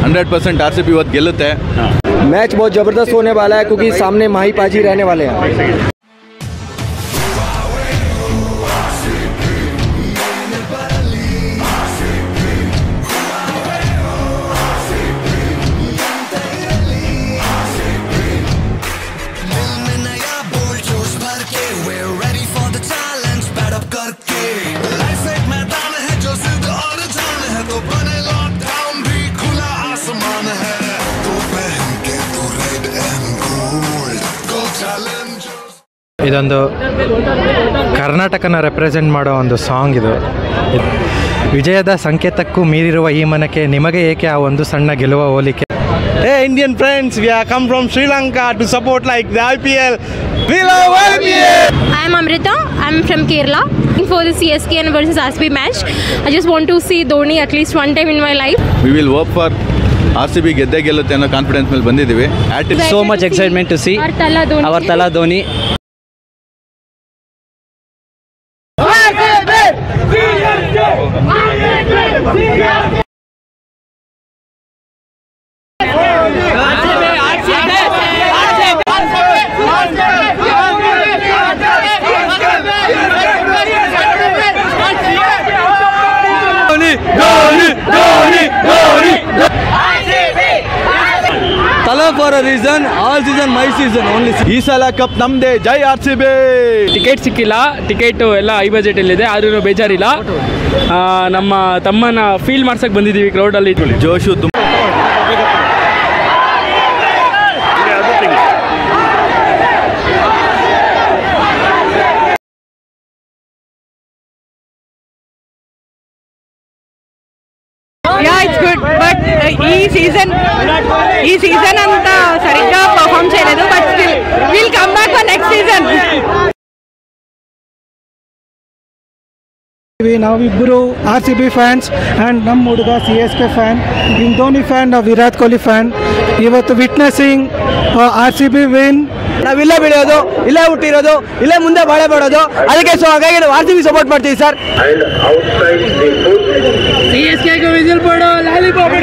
100% RCB ಇವತ್ತು ಗೆಲ್ಲುತ್ತೆ. Match बहुत ज़बरदस्त होने वाला है क्योंकि सामने माही पाजी रहने वाले हैं. ಇದೊಂದು ಕರ್ನಾಟಕನ ರೆಪ್ರೆಸೆಂಟ್ ಮಾಡೋ ಒಂದು ಸಾಂಗ್ ಇದು. ವಿಜಯದ ಸಂಕೇತಕ್ಕೂ ಮೀರಿರುವ ಈ ಮನಕ್ಕೆ ನಿಮಗೆ ಏಕೆ ಆ ಒಂದು ಸಣ್ಣ ಗೆಲುವ ಹೋಲಿಕೆ? Hey Indian friends, we are come from Sri Lanka to support like the IPL. We love IPL. I am Amrita. I am from Kerala. For the CSK and versus RCB match, I just want to see Dhoni at least one time in my life. We will work for RCB ಗೆದ್ದೇ ಗೆಲ್ಲುತ್ತೆ ಅನ್ನೋ confidence ಮೇಲೆ ಬಂದಿದ್ದೀವಿ. So much excitement to see our Tala Dhoni. Tala for a reason, all season my season only. ಈ ಸಲ cup ನಮ್ದೇ. ಜೈ RCB. Ticket ಸಿಕ್ಕಿಲ್ಲ, ticket ಎಲ್ಲ ಹೈ ಬಜೆಟಲ್ಲಿದೆ, ಆದ್ರೂ ಬೇಜಾರಿಲ್ಲ. ನಮ್ಮ ತಮ್ಮನ ಫೀಲ್ ಮಾಡ್ಸಕ್ಕೆ ಬಂದಿದ್ದೀವಿ ಕ್ರೌಡಲ್ಲಿ. ಜೋಶು ತುಂಬ. Yeah, it's good, but ಈ ಸೀಸನ್ ಅಂತ ಸರಿಗ್గా ಪರ್ಫಾರ್ಮ್ చేయలేదు, but still we'll come back for next season. ನಾವಿಬ್ಬರು RCB ಫ್ಯಾನ್ಸ್ ಆ್ಯಂಡ್ ನಮ್ಮ ಹುಡುಗ CSK ಫ್ಯಾನ್, ಇನ್ನು ಧೋನಿ ಫ್ಯಾನ್, ವಿರಾಟ್ ಕೊಹ್ಲಿ ಫ್ಯಾನ್. ಇವತ್ತು ವಿಟ್ನೆಸಿಂಗ್ RCB ವಿನ್. ನಾವಿಲ್ಲೇ ಬೆಳೆಯೋದು, ಇಲ್ಲೇ ಹುಟ್ಟಿರೋದು, ಇಲ್ಲೇ ಮುಂದೆ ಬಾಳೆ ಮಾಡೋದು, ಅದಕ್ಕೆ ಸೊ ಹಾಗಾಗಿ ನಾವು RCB ಸಪೋರ್ಟ್ ಮಾಡ್ತೀವಿ ಸರ್. CSK ವಿಸಿಲ್ ಪಡೋ ಲಾಲಿಪಾಪ್